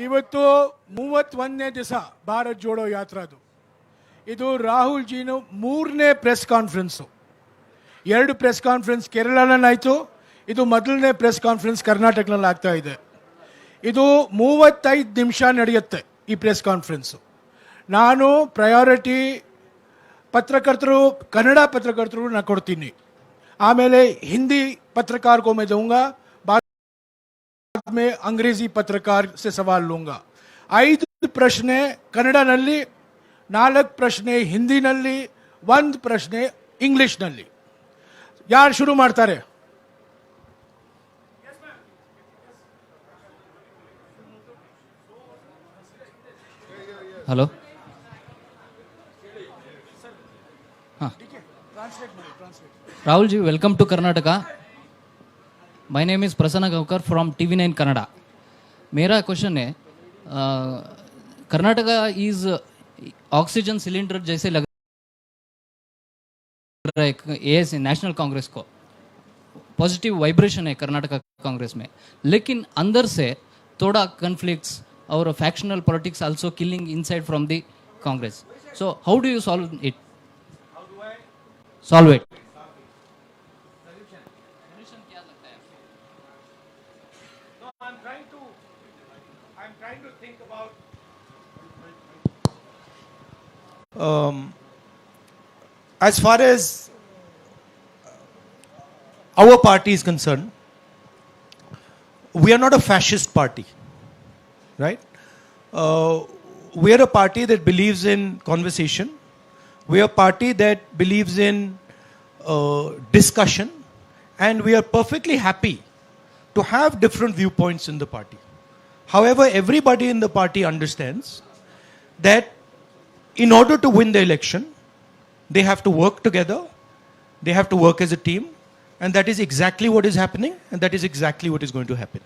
ಇವತ್ತು 31ನೇ ದಿವಸ ಭಾರತ್ ಜೋಡೋ ಯಾತ್ರಾದು. ಇದು ರಾಹುಲ್ ಜಿನು 3ನೇ ಪ್ರೆಸ್ ಕಾನ್ಫರೆನ್ಸು. 2 ಪ್ರೆಸ್ ಕಾನ್ಫರೆನ್ಸ್ ಕೇರಳನಲ್ಲಾಯಿತು, ಇದು ಮೊದಲನೇ ಪ್ರೆಸ್ ಕಾನ್ಫರೆನ್ಸ್ ಕರ್ನಾಟಕನಲ್ಲಿ ಆಗ್ತಾ ಇದೆ. ಇದು 35 ನಿಮಿಷ ನಡೆಯುತ್ತೆ ಈ ಪ್ರೆಸ್ ಕಾನ್ಫರೆನ್ಸು. ನಾನು ಪ್ರಯಾರಿಟಿ ಪತ್ರಕರ್ತರು, ಕನ್ನಡ ಪತ್ರಕರ್ತರು ನಾನು ಕೊಡ್ತೀನಿ, ಆಮೇಲೆ ಹಿಂದಿ पत्रकार को मैं दूंगा, बाद में अंग्रेजी पत्रकार से सवाल लूंगा. 5 ಪ್ರಶ್ನೆ ಕನ್ನಡನಲ್ಲಿ, 4 ಪ್ರಶ್ನೆ ಹಿಂದಿನಲ್ಲಿ, 1 ಪ್ರಶ್ನೆ ಇಂಗ್ಲಿಷ್ನಲ್ಲಿ. ಯಾರು ಶುರು ಮಾಡ್ತಾರೆ? Hello. Rahul ji, welcome to Karnataka. My name is Prasanna Gavkar from TV9 Kannada. मेरा क्वेश्चन है, कर्नाटका इज ऑक्सीजन सिलेंडर जैसे लग रहा है एएस नेशनल कांग्रेस को. पॉजिटिव वाइब्रेशन है कर्नाटका कांग्रेस में, लेकिन अंदर से थोड़ा कन्फ्लिक्ट्स और factional politics also killing inside from the Congress. So how do you solve it? Solve it. I'm trying to think about. As far as our party is concerned, we are not a fascist party, right? We are a party that believes in conversation. We are a party that believes in discussion, and we are perfectly happy to have different viewpoints in the party. However, everybody in the party understands that in order to win the election, they have to work together, they have to work as a team, and that is exactly what is happening, and that is exactly what is going to happen.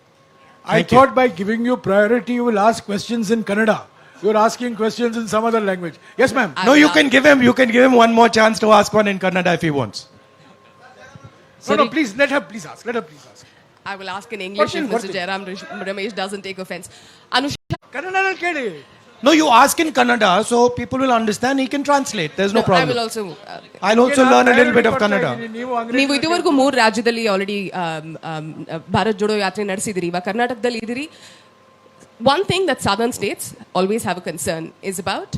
I thought by giving you priority, you will ask questions in Kannada. You are asking questions in some other language. Yes, ma'am. No, you can give him one more chance to ask one in Kannada if he wants. No, please, let her please ask. I will ask in English if Mr. Jairam Ramesh doesn't take offense. Anusha. ಕನ್ನಡದಲ್ಲಿ ಕೇಳಿ. No, you ask in Kannada so people will understand. He can translate. There's no problem. I will also. I'll also learn a little bit of Kannada. ನೀವು ಇದುವರೆಗೂ 3 ರಾಜ್ಯದಲ್ಲಿ already Bharat Jodo ಯಾತ್ರೆ ನಡೆಸಿದಿರಿ, ಇವಾಗ ಕರ್ನಾಟಕದಲ್ಲಿ ಇದ್ದೀರಿ. One thing that southern states always have a concern is about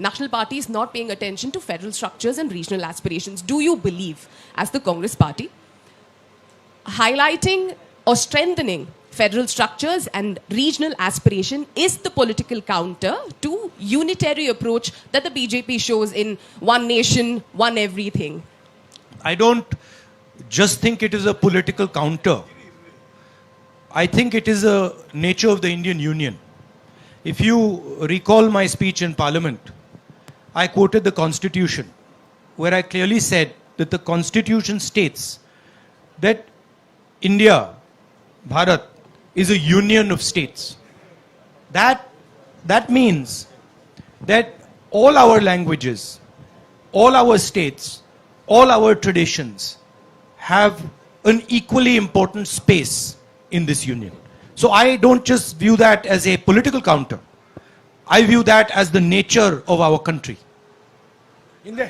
national parties not paying attention to federal structures and regional aspirations. Do you believe, as the Congress party, highlighting or strengthening federal structures and regional aspiration is the political counter to unitary approach that the BJP shows in one nation, one everything? I don't just think it is a political counter. I think it is a nature of the Indian Union. If you recall my speech in Parliament, I quoted the Constitution, where I clearly said that the Constitution states that India, Bharat, is a union of states. That means that all our languages, all our states, all our traditions have an equally important space in this union. So I don't just view that as a political counter. I view that as the nature of our country. ಹಿಂದೆ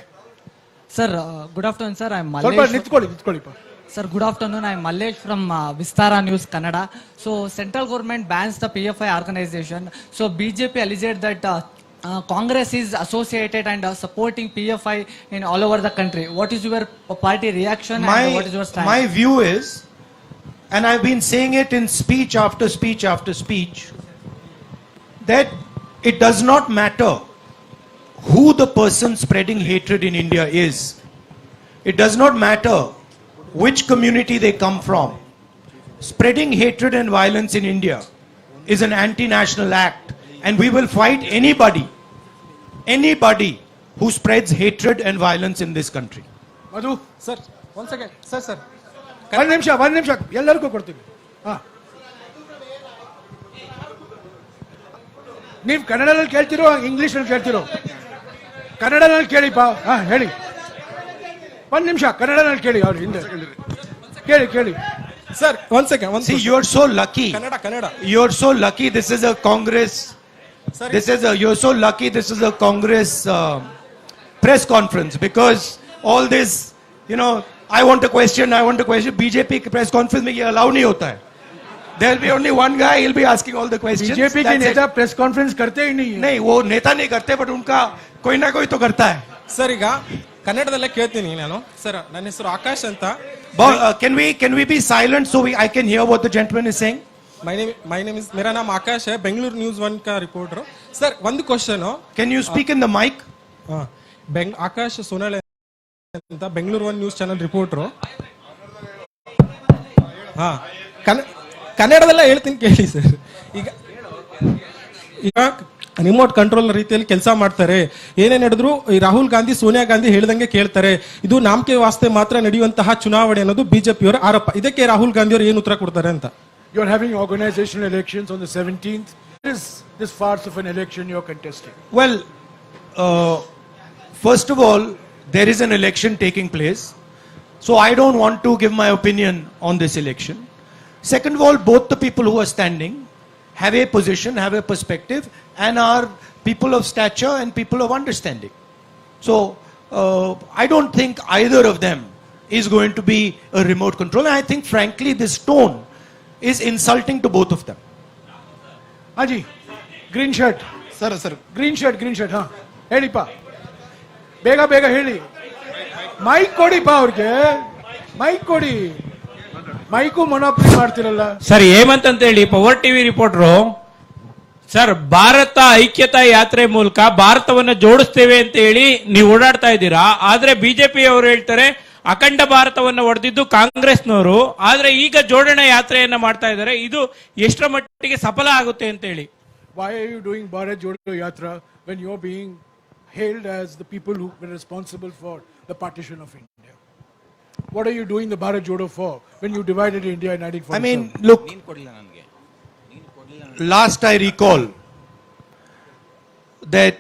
Sir, good afternoon, sir. I'm ಸ್ವಲ್ಪ Mallesh. ನಿಂತ್ಕೊಳ್ಳಿ. Sir, good afternoon. I'm Mallesh from Vistara News, Kannada. So, central government bans the PFI organization. So, BJP alleged that Congress is associated and supporting PFI in all over the country. What is your party reaction and what is your stand? My view is, and I've been saying it in speech after speech after speech, that it does not matter who the person spreading hatred in India is. It does not matter which community they come from. Spreading hatred and violence in India is an anti-national act, and we will fight anybody who spreads hatred and violence in this country. Madhu, Sir, once again, sir. ಒಂದು ನಿಮಿಷ ಎಲ್ಲರಿಗೂ ಕೊಡ್ತೀವಿ. ನೀವು ಕನ್ನಡದಲ್ಲಿ ಕೇಳ್ತಿರೋ ಇಂಗ್ಲಿಷ್ನಲ್ಲಿ ಕೇಳ್ತಿರೋ? ಕನ್ನಡದಲ್ಲಿ ಕೇಳಿಪ್ಪ. ಹೇಳಿ. ಒಂದು ನಿಮಿಷ ಕನ್ನಡದಲ್ಲಿ ಕೇಳಿ. ಅವ್ರು ಹಿಂದೆ ಕೇಳಿ. Sir, 1 second. One See, question. you're so lucky. Kannada. You're so lucky. This is a Congress. Sir, You're so lucky. This is a Congress press conference because all this, I want a question. BJP press conference में ये allow नहीं होता है. There'll be only one guy. He'll be asking all the questions. BJP के That's it. नेता press conference करते ही नहीं है. नहीं, वो नेता नहीं करते, but उनका कोई ना कोई तो करता है. ಸರ್ ಈಗ ಕನ್ನಡದಲ್ಲೇ ಕೇಳ್ತೀನಿ ನಾನು. ಸರ್ ನನ್ನ ಹೆಸರು ಆಕಾಶ್ ಅಂತ. Can we be silent so I can hear what the gentleman is saying? My name is मेरा नाम आकाश है, बेंगलुरु न्यूज़ 1 का रिपोर्टर. सर ಒಂದು question. Can you speak in the mic? Akash Sonale ಅಂತ ಬೆಂಗಳೂರು 1 ನ್ಯೂಸ್ ಚಾನೆಲ್ ರಿಪೋರ್ಟರ್. ಹಾ, ಕನ್ನಡದಲ್ಲೇ ಹೇಳ್ತೀನಿ ಕೇಳಿ ಸರ್. ಈಗ ರಿಮೋಟ್ ಕಂಟ್ರೋಲ್ ರೀತಿಯಲ್ಲಿ ಕೆಲಸ ಮಾಡ್ತಾರೆ. ಏನೇ ನಡೆದ್ರು ಈ ರಾಹುಲ್ ಗಾಂಧಿ ಸೋನಿಯಾ ಗಾಂಧಿ ಹೇಳಿದಂಗೆ ಕೇಳ್ತಾರೆ. ಇದು ನಾಮಕೆ ವಾಸ್ತೆ ಮಾತ್ರ ನಡೆಯುವಂತಹ ಚುನಾವಣೆ ಅನ್ನೋದು ಬಿಜೆಪಿಯವರ ಆರೋಪ. ಇದಕ್ಕೆ ರಾಹುಲ್ ಗಾಂಧಿ ಅವರು ಏನು ಉತ್ತರ ಕೊಡ್ತಾರೆ ಅಂತ. You are having organizational elections on the 17th. What is this farce of an election you are contesting? Well, first of all, there is an election taking place. So I don't want to give my opinion on this election. Second of all, both the people who are standing have a position, have a perspective, and are people of stature and people of understanding. So I don't think either of them is going to be a remote control. And I think, frankly, this tone is insulting to both of them. Haji, green shirt. Sir Green shirt, ಹಾ. ಹೇಳಿಪ್ಪ. ಬೇಗ ಹೇಳಿ. Mic ಕೊಡಿಪ್ಪ ಅವ್ರಿಗೆ. Mic ಕೊಡಿ. Mike ಮೊನೋಪಲಿ ಮಾಡ್ತಿರಲ್ಲ. Sir Hemant ಅಂತ ಹೇಳಿ power TV reporter. Sir ಭಾರತ ಐಕ್ಯತಾ ಯಾತ್ರೆ ಮೂಲಕ ಭಾರತವನ್ನ ಜೋಡಿಸ್ತೇವೆ ಅಂತ ಹೇಳಿ ನೀವು ಓಡಾಡ್ತಾ ಇದ್ದೀರಾ. ಆದ್ರೆ ಬಿಜೆಪಿ ಅವರು ಹೇಳ್ತಾರೆ ಅಖಂಡ ಭಾರತವನ್ನ ಒಡೆದಿದ್ದು ಕಾಂಗ್ರೆಸ್ನವರು. ಆದ್ರೆ ಈಗ ಜೋಡಣಾ ಯಾತ್ರೆಯನ್ನ ಮಾಡ್ತಾ ಇದ್ದಾರೆ. ಇದು ಎಷ್ಟರ ಮಟ್ಟಿಗೆ ಸಫಲ ಆಗುತ್ತೆ ಅಂತ ಹೇಳಿ. Why are you doing Bharat Jodo Yatra when you're being hailed as the people who were responsible for the partition of India? What are you doing the Bharat Jodo for when you divided India in 1947? I mean, look, last I recall that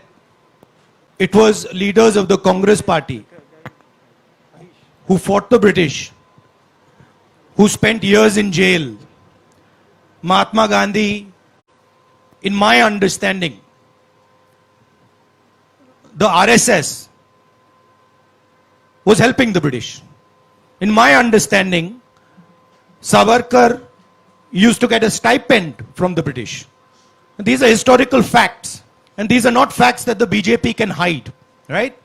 it was leaders of the Congress party who fought the British, who spent years in jail. Mahatma Gandhi, in my understanding, the RSS was helping the British. In my understanding, Savarkar used to get a stipend from the British. These are historical facts, and these are not facts that the BJP can hide, right?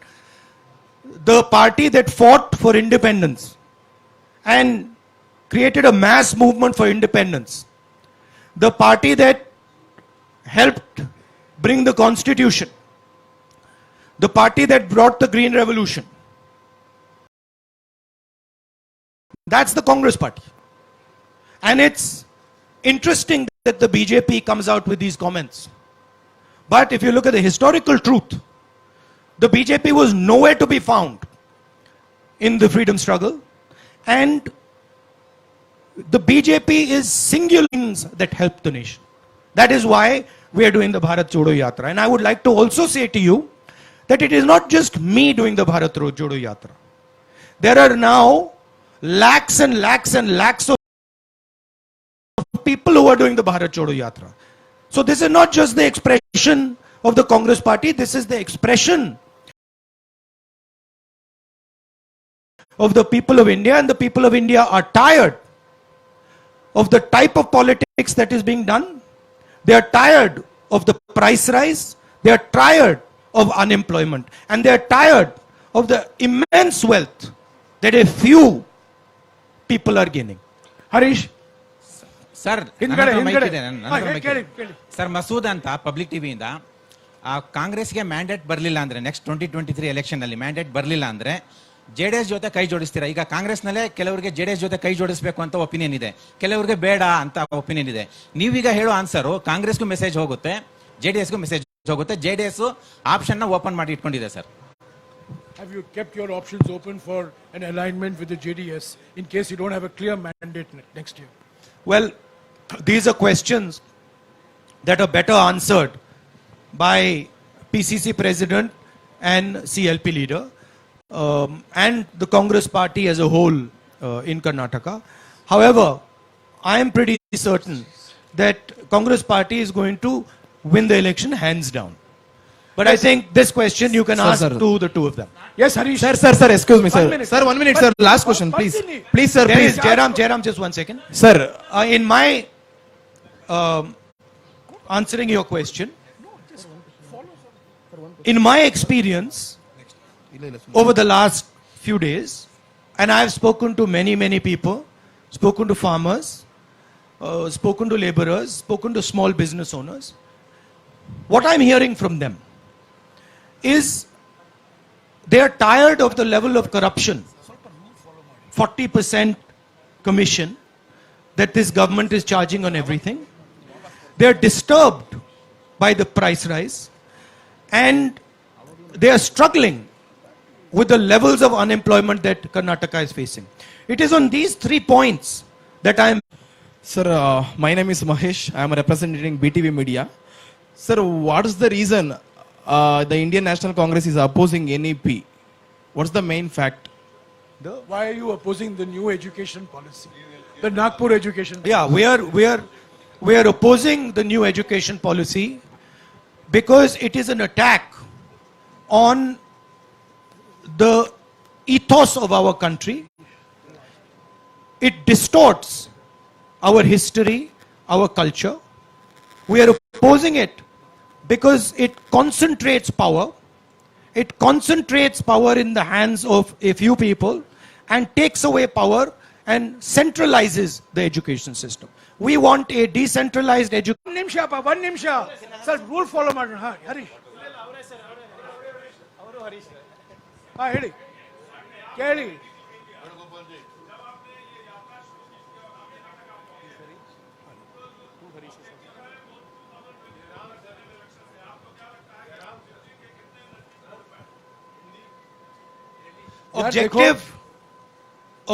The party that fought for independence and created a mass movement for independence, the party that helped bring the constitution, the party that brought the Green Revolution, that's the Congress party. And it's interesting that the BJP comes out with these comments. But if you look at the historical truth, the BJP was nowhere to be found in the freedom struggle. And the BJP is singular things that help the nation. That is why we are doing the Bharat Jodo Yatra. And I would like to also say to you that it is not just me doing the Bharat Jodo Yatra. There are now lakhs and lakhs and lakhs of people who are doing the Bharat Jodo Yatra. So this is not just the expression of the Congress party, this is the expression of the people of India, and the people of India are tired of the type of politics that is being done. They are tired of the price rise, they are tired of unemployment, and they are tired of the immense wealth that a few people are gaining. Harish, sir ಹಿಂದ್ಗಡೆ ಕೇಳಿ. Sir Masood ಅಂತ public ಟಿವಿಯಿಂದ ಕಾಂಗ್ರೆಸ್ಗೆ mandate ಬರಲಿಲ್ಲ ಅಂದ್ರೆ next 2023 election ಅಲ್ಲಿ mandate ಬರಲಿಲ್ಲ ಅಂದ್ರೆ JDS ಜೊತೆ ಕೈ ಜೋಡಿಸ್ತೀರಾ? ಈಗ ಕಾಂಗ್ರೆಸ್ನಲ್ಲೇ ಕೆಲವರಿಗೆ ಜೆಡಿಎಸ್ ಜೊತೆ ಕೈ ಜೋಡಿಸಬೇಕು ಅಂತ ಒಪಿನಿಯನ್ ಇದೆ, ಕೆಲವರಿಗೆ ಬೇಡ ಅಂತ ಒಪಿನಿಯನ್ ಇದೆ. ನೀವೀಗ ಹೇಳೋ ಆನ್ಸರು ಕಾಂಗ್ರೆಸ್ಗೂ ಮೆಸೇಜ್ ಹೋಗುತ್ತೆ, ಜೆಡಿಎಸ್ಗೂ ಮೆಸೇಜ್ ಹೋಗುತ್ತೆ. ಜೆಡಿಎಸ್ ಆಪ್ಷನ್ ನ ಓಪನ್ ಮಾಡಿ ಇಟ್ಕೊಂಡಿದೆ sir. Have you kept your options open for an alignment with the JDS in case you don't have a clear mandate next year? Well, these are questions that are better answered by PCC president and CLP leader and the Congress party as a whole in Karnataka. However, I am pretty certain that Congress party is going to win the election hands down. But I think this question you can ask to the two of them. Yes, Harish. Sir, excuse me, sir. 1 minute. Sir, 1 minute, sir. Last question, please. Continue. Please, sir, There is please. Jairam, just 1 second. Sir, In my answering your question, in my experience over the last few days, and I have spoken to many people, spoken to farmers, spoken to laborers, spoken to small business owners. What I'm hearing from them is they are tired of the level of corruption, 40% commission that this government is charging on everything. They are disturbed by the price rise, and they are struggling with the levels of unemployment that Karnataka is facing. It is on these 3 points that I am. sir, my name is Mahesh. I am representing BTV Media. Sir, what is the reason the Indian National Congress is opposing NEP? What's the main fact? Why are you opposing the new education policy? The Nagpur education policy? Yeah, we are opposing the new education policy because it is an attack on the ethos of our country. It distorts our history, our culture. We are opposing it because it concentrates power. It concentrates power in the hands of a few people and takes away power and centralizes the education system. We want a decentralized education. 1 ನಿಮಿಷ ಅಪ್ಪ, 1 ನಿಮಿಷ. Sir, rule follow ಮಾಡೋಣ. ಹರೀಶ್. ಹೇಳಿ, ಕೇಳಿ.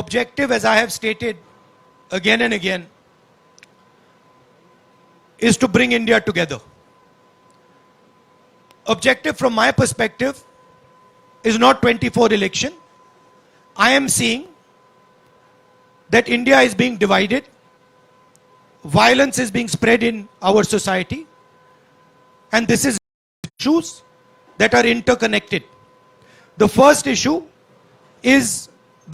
Objective, as I have stated again and again, is to bring India together. Objective from my perspective is not 24 election. I am seeing that India is being divided. Violence is being spread in our society. And this is issues that are interconnected. The first issue is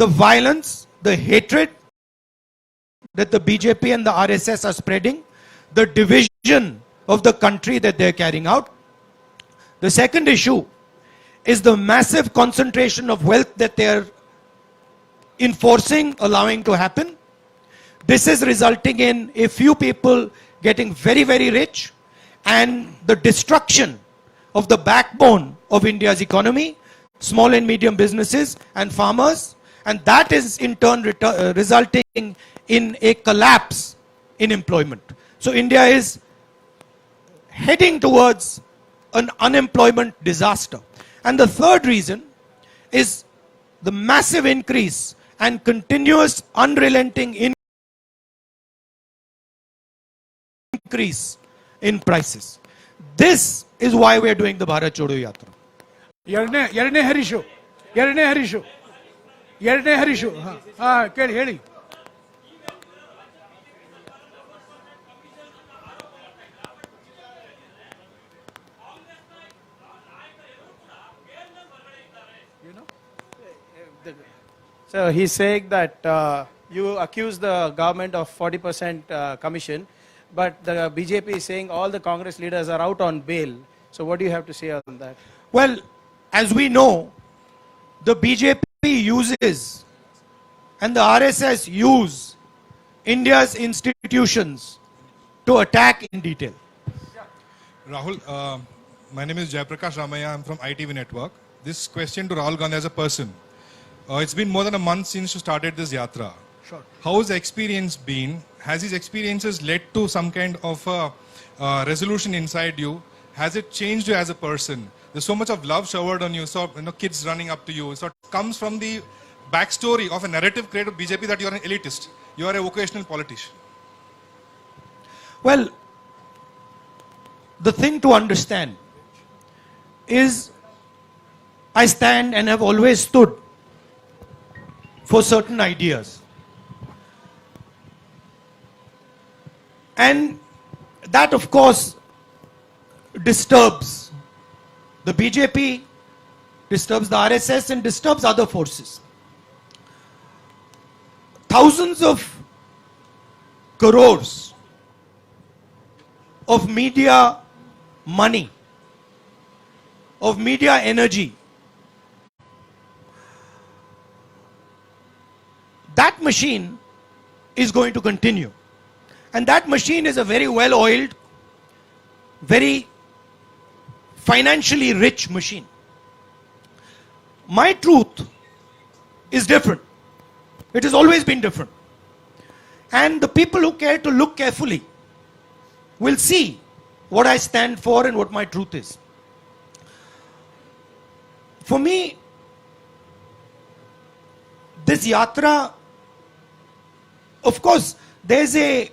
the violence, the hatred that the BJP and the RSS are spreading, the division of the country that they're carrying out. The second issue is the massive concentration of wealth that they're enforcing, allowing to happen. This is resulting in a few people getting very, very rich and the destruction of the backbone of India's economy, small and medium businesses and farmers, and that is in turn resulting in a collapse in employment. So India is heading towards an unemployment disaster. And the third reason is the massive increase and continuous unrelenting increase in prices. This is why we are doing the Bharat Jodo Yatra. ಎರಡನೇ ಹರೀಶು. ಕೇಳಿ, ಹೇಳಿ. So he's saying that you accuse the government of 40% commission, but the BJP is saying all the Congress leaders are out on bail. So what do you have to say on that? Well, as we know, the BJP uses and the RSS use India's institutions to attack in detail. Rahul, my name is Jayaprakash Ramaya. I'm from ITV Network. This question to Rahul Gandhi as a person. It's been more than a month since you started this yatra. Sure. How has the experience been? Has these experiences led to some kind of resolution inside you? Has it changed you as a person? There's so much of love showered on you. So, kids running up to you. So it comes from the backstory of a narrative created by BJP that you are an elitist. You are a vocational politician. Well, the thing to understand is I stand and have always stood for certain ideas. And that, of course, disturbs the BJP, disturbs the RSS, and disturbs other forces. Thousands of crores of media money, of media energy, that machine is going to continue. And that machine is a very well-oiled, very financially rich machine. My truth is different. It has always been different. And the people who care to look carefully will see what I stand for and what my truth is. For me, this yatra, of course, there's a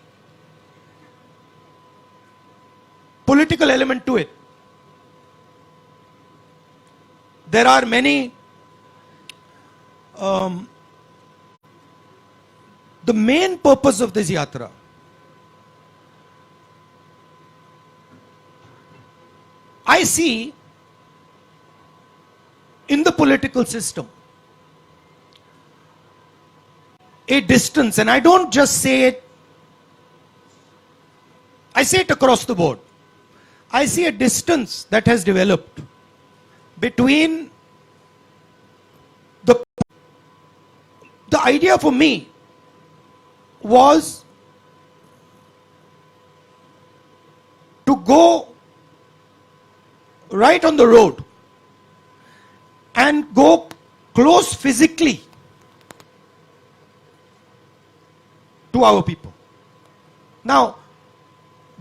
political element to it. There are many, the main purpose of this yatra I see in the political system a distance, and I don't just say it, I say it across the board. I see a distance that has developed between the idea for me was to go right on the road and go close physically to our people. Now,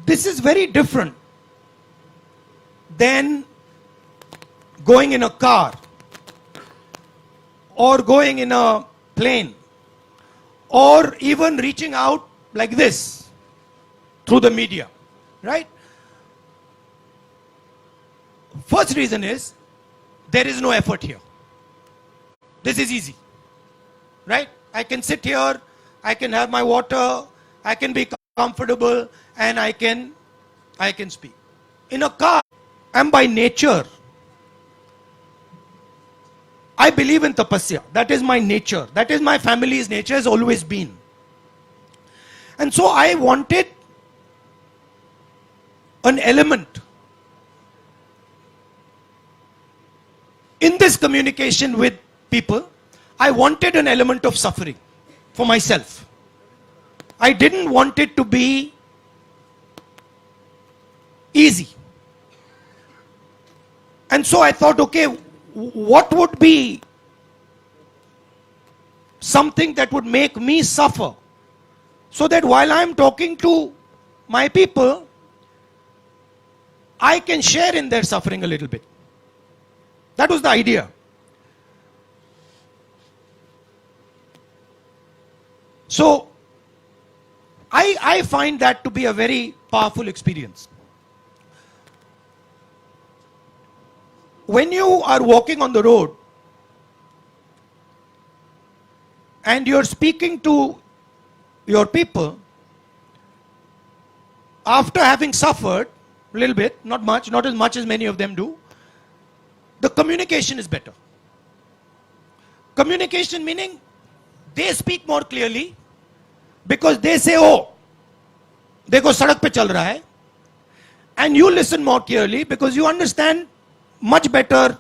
this is very different than going in a car or going in a plane or even reaching out like this through the media, right? First reason is there is no effort here. This is easy, right? I can sit here, I can have my water, I can be comfortable, and I can speak. In a car, I'm by nature, I believe in tapasya. That is my nature. That is my family's nature, has always been. And so I wanted an element in this communication with people. I wanted an element of suffering for myself. I didn't want it to be easy. And so I thought, okay, what would be something that would make me suffer, so that while I'm talking to my people, I can share in their suffering a little bit. That was the idea. So I find that to be a very powerful experience. When you are walking on the road and you're speaking to your people, after having suffered a little bit, not much, not as much as many of them do, the communication is better. Communication meaning they speak more clearly because they say, oh, dekho sadak pe chal raha hai, and you listen more clearly because you understand much better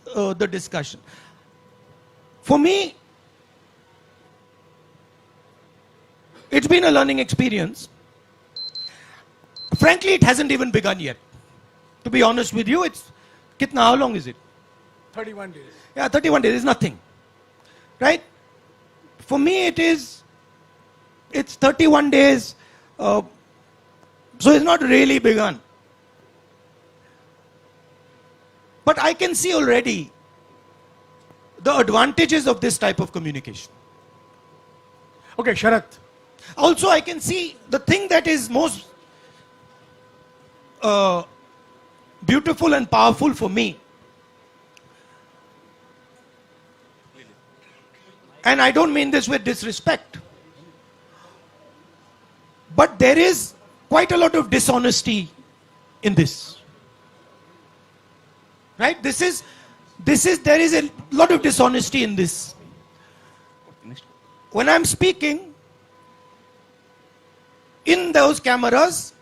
the discussion. For me, it's been a learning experience. Frankly, it hasn't even begun yet. To be honest with you, it's how long is it? 31 days. Yeah, 31 days is nothing, right? For me, it's 31 days, so it's not really begun. But I can see already the advantages of this type of communication. Okay, Sharath. Also, I can see the thing that is most beautiful and powerful for me. And I don't mean this with disrespect. But there is quite a lot of dishonesty in this. Right? There is a lot of dishonesty in this. When I'm speaking, in those cameras,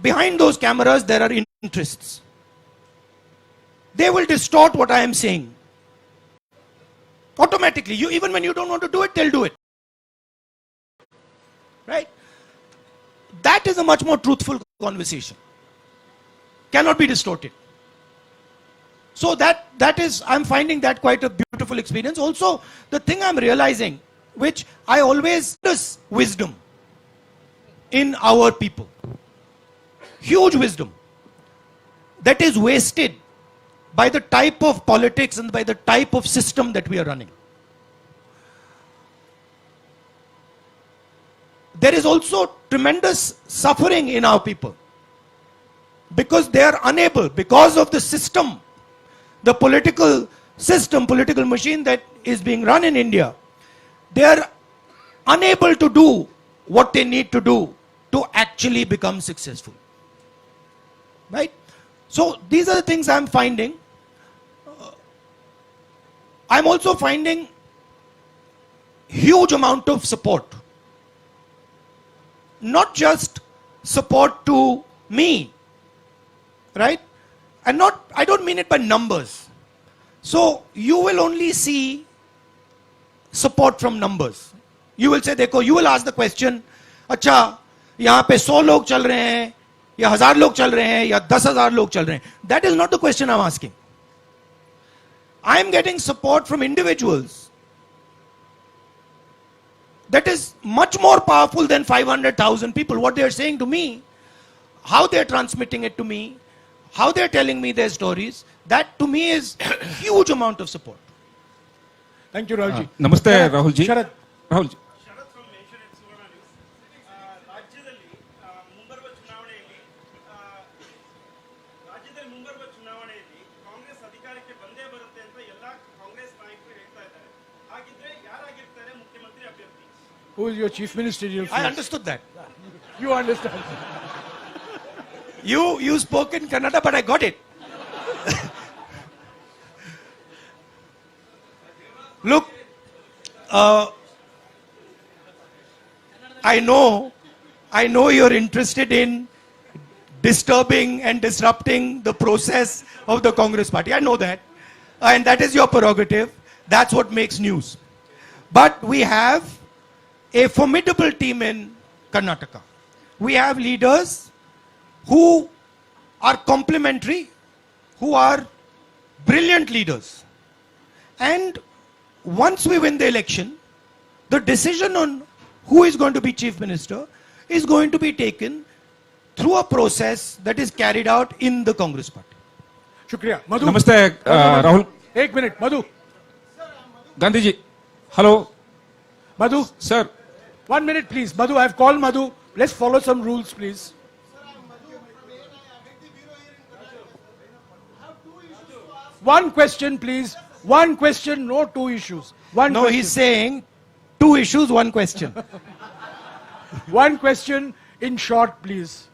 behind those cameras, there are interests. They will distort what I am saying. Automatically. Even when you don't want to do it, they'll do it. Right? That is a much more truthful conversation. Cannot be distorted. So that is, I'm finding that quite a beautiful experience. Also, the thing I'm realizing, which I always, is wisdom in our people. Huge wisdom that is wasted by the type of politics and by the type of system that we are running. There is also tremendous suffering in our people because they are unable, because of the system, the political system, political machine that is being run in India, they are unable to do what they need to do to actually become successful. Right? So these are the things I'm finding. I'm also finding huge amount of support. Not just support to me, right? And I don't mean it by numbers. So you will only see support from numbers. You will say, देखो, you will ask the question, अच्छा, यहाँ पे 100 लोग चल रहे हैं, या 1000 लोग चल रहे हैं, या 10,000 लोग चल रहे हैं. That is not the question I'm asking. I am getting support from individuals that is much more powerful than 500,000 people. What they are saying to me, how they are transmitting it to me, how they are telling me their stories, that to me is huge amount of support. Thank you, Rahulji. Namaste, Rahulji. Sharad. Rahulji. Who is your chief ministerial? I understood that. You understand. You spoke in Kannada, but I got it. Look, I know you're interested in disturbing and disrupting the process of the Congress party. I know that. And that is your prerogative. That's what makes news. But we have a formidable team in Karnataka. We have leaders who are complementary, who are brilliant leaders. And once we win the election, the decision on who is going to be chief minister is going to be taken through a process that is carried out in the Congress party. Shukriya. Madhu. Namaste, Rahul. 1 minute, Madhu. Gandhiji. Hello. Madhu. Sir. 1 minute, please. Madhu, I've called Madhu. Let's follow some rules, please. One question, please. One question, no 2 issues. One No, question. he's saying 2 issues, 1 question. One question in short, please.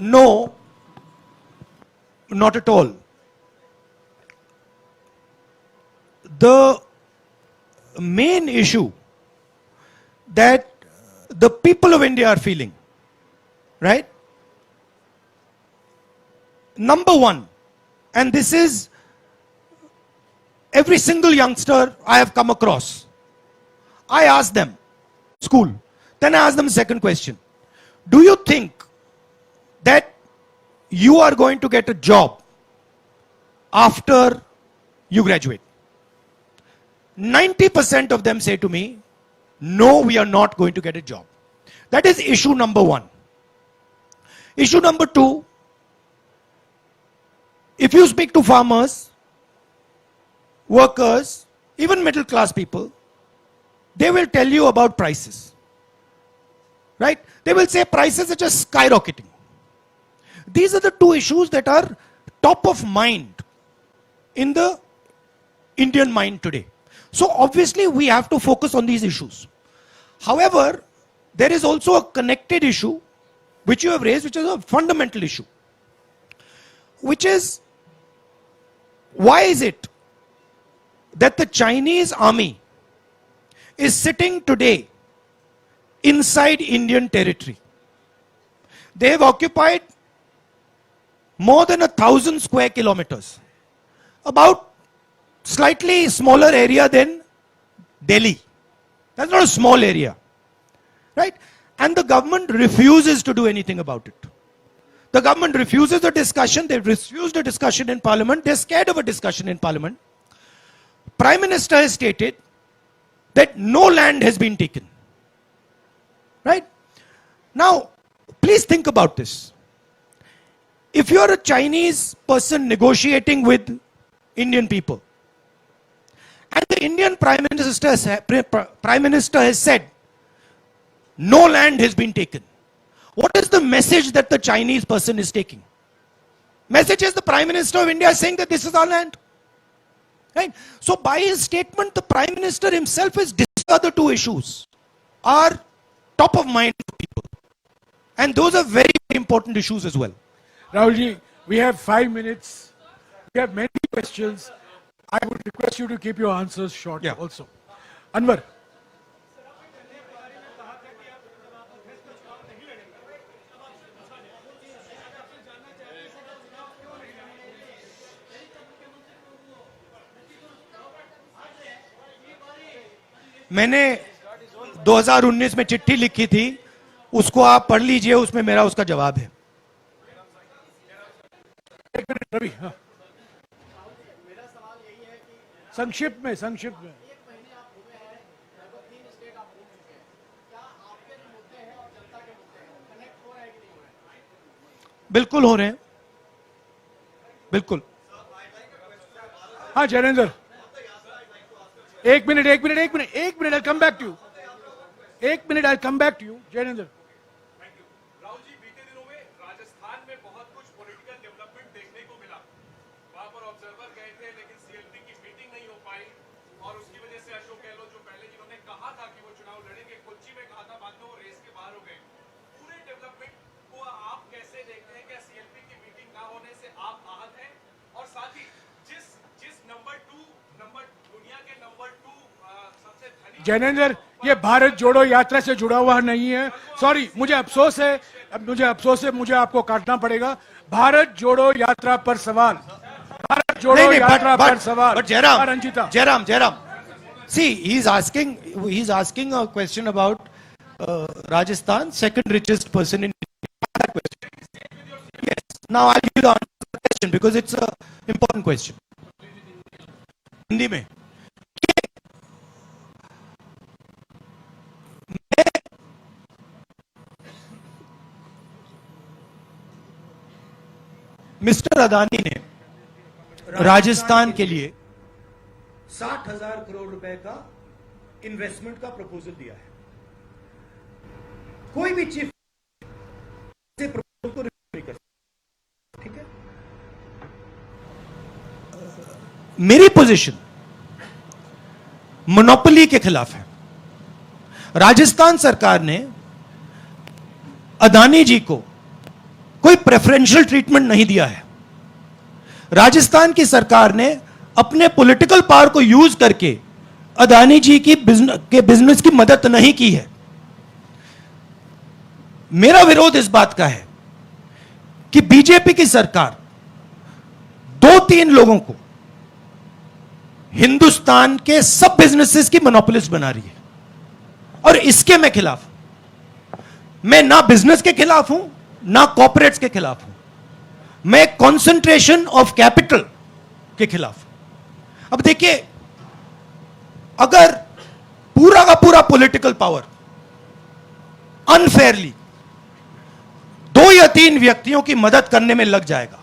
No, not at all. The main issue that the people of India are feeling, right? Number one, and this is every single youngster I have come across. I ask them, school, then I ask them the second question. Do you think that you are going to get a job after you graduate? 90% of them say to me, no, we are not going to get a job. That is issue number one. Issue number two, if you speak to farmers, workers, even middle class people, they will tell you about prices. Right? They will say prices are just skyrocketing. These are the two issues that are top of mind in the Indian mind today. So obviously we have to focus on these issues. However, there is also a connected issue which you have raised, which is a fundamental issue, which is, why is it that the Chinese army is sitting today inside Indian territory? They have occupied more than 1,000 square kilometers, about slightly smaller area than Delhi. That's not a small area, right? And the government refuses to do anything about it. The government refuses the discussion. They've refused a discussion in parliament. They're scared of a discussion in parliament. Prime Minister has stated that no land has been taken. Right? Now, please think about this. If you're a Chinese person negotiating with Indian people, and the Indian Prime Minister has said, no land has been taken, what is the message that the Chinese person is taking? Message is the Prime Minister of India is saying that this is our land. Right? So by his statement, the Prime Minister himself has discussed the other two issues are top of mind for people. And those are very, very important issues as well. Rahulji, we have 5 minutes. We have many questions. I would request you to keep your answers short also. Anwar. मैंने 2019 में चिट्ठी लिखी थी, उसको आप पढ़ लीजिए, उसमें मेरा उसका जवाब है. एक मिनट रवि, हाँ. संक्षिप्त में बिल्कुल हो रहे हैं, बिल्कुल. हाँ जयेंद्र, एक minute, I'll come back to you. एक minute, I'll come back to you, Jayendra. Rahul ji, बीते दिनों में राजस्थान में बहुत कुछ पॉलिटिकल डेवलपमेंट देखने को मिला. वहां पर ऑब्जर्वर गए थे, लेकिन सीएलपी की मीटिंग नहीं हो पाई, और उसकी वजह से अशोक गहलोत जो पहले जिन्होंने कहा था कि वो चुनाव लड़ेंगे, कोच्चि में कहा था, बाद में वो रेस के बाहर हो गए. पूरे डेवलपमेंट को आप कैसे देखते हैं? क्या सीएलपी की मीटिंग ना होने से आप आहत हैं? और साथ ही जिस दुनिया के नंबर 2 सबसे धनी जयेंद्र, ये भारत जोड़ो यात्रा से जुड़ा हुआ नहीं है. सॉरी, मुझे अफसोस है, मुझे आपको काटना पड़ेगा. भारत जोड़ो यात्रा पर सवाल. भारत जोड़ो यात्रा पर सवाल. But Jairam, Ranjita. Jairam. See, he's asking a question about Rajasthan, second richest person in India. Yes. Now I'll give you the answer to the question because it's an important question. Hindi में. मिस्टर अदानी ने राजस्थान के लिए 60,000 करोड़ रुपए का investment का proposal दिया है. कोई भी चीफ से प्रपोजल को रिफ्यूज नहीं कर सकता. ठीक है. मेरी पोजीशन मोनोपोली के खिलाफ है. राजस्थान सरकार ने अदानी जी को कोई प्रेफरेंशियल ट्रीटमेंट नहीं दिया है. राजस्थान की सरकार ने अपने पॉलिटिकल पावर को यूज करके अदानी जी की बिजनेस की मदद नहीं की है. मेरा विरोध इस बात का है कि बीजेपी की सरकार 2-3 लोगों को हिंदुस्तान के सब बिजनेसेस की मोनोपोलिस्ट बना रही है, और इसके मैं खिलाफ हूं. मैं ना बिजनेस के खिलाफ हूं, ना कॉर्पोरेट्स के खिलाफ हूं. मैं कंसंट्रेशन ऑफ कैपिटल के खिलाफ हूं. अब देखिए, अगर पूरा का पूरा पॉलिटिकल पावर अनफेयरली 2 या 3 व्यक्तियों की मदद करने में लग जाएगा,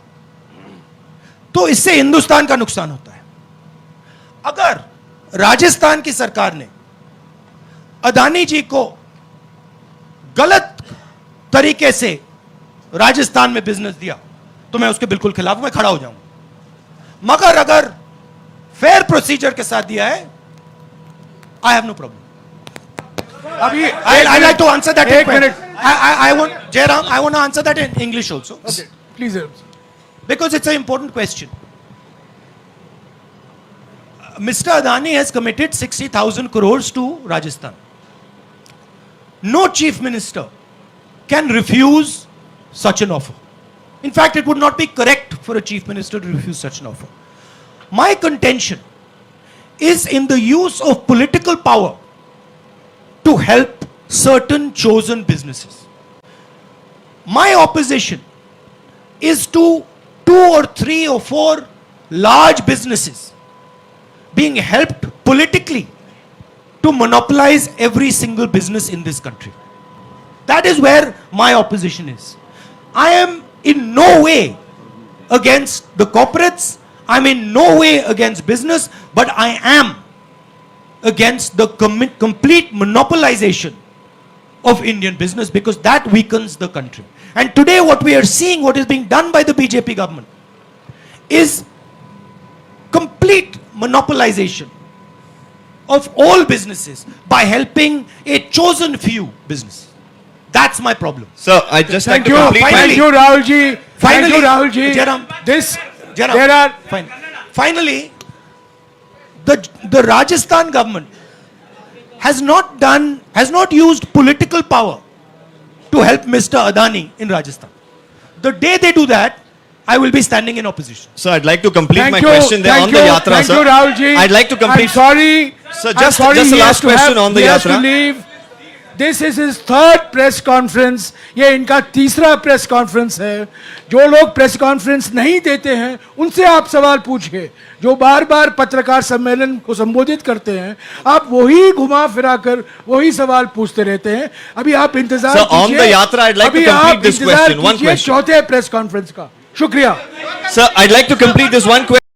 तो इससे हिंदुस्तान का नुकसान होता है. अगर राजस्थान की सरकार ने अदानी जी को गलत तरीके से राजस्थान में बिजनेस दिया तो मैं उसके बिल्कुल खिलाफ, मैं खड़ा हो जाऊंगा। मगर अगर फेयर प्रोसीजर के साथ दिया है, आई हैव नो प्रॉब्लम। अभी I like to answer that. एक minute, I want, Jairam, I want to answer that in English also. Please. Because it's an important question. Mr. Adani has committed 60,000 crores to Rajasthan. No chief minister can refuse such an offer. In fact, it would not be correct for a chief minister to refuse such an offer. My contention is in the use of political power to help certain chosen businesses. My opposition is to 2 or 3 or 4 large businesses being helped politically to monopolize every single business in this country. That is where my opposition is. I am in no way against the corporates, I'm in no way against business, but I am against the complete monopolization of Indian business, because that weakens the country. And today what we are seeing, what is being done by the BJP government, is complete monopolization of all businesses by helping a chosen few businesses. That's my problem. Sir, I just like Thank to you, complete my... thank you, Rahul ji. Thank Finally, you, Rahul ji. Jairam, This, Jairam, there are, finally, the Rajasthan government has not used political power to help Mr. Adani in Rajasthan. The day they do that, I will be standing in opposition. Sir, I'd like to complete thank my you, question there thank on the you, Yatra, thank sir. you, Rahul ji. I'd like to complete... I'm sorry. Sir, I'm just sorry the he last has to question have- on the he has to Yatra. leave. This is his third press conference. ये इनका तीसरा press conference है। जो लोग press conference नहीं देते हैं उनसे आप सवाल पूछिए। जो बार बार पत्रकार सम्मेलन को संबोधित करते हैं, आप वही घुमा फिरा कर वही सवाल पूछते रहते हैं। अभी आप इंतजार Sir, on कीजिए। the Yatra, I'd like to अभी complete आप this इंतजार question. One कीजिए question. चौथे प्रेस कॉन्फ्रेंस का। शुक्रिया। Sir, I'd like to complete this one question.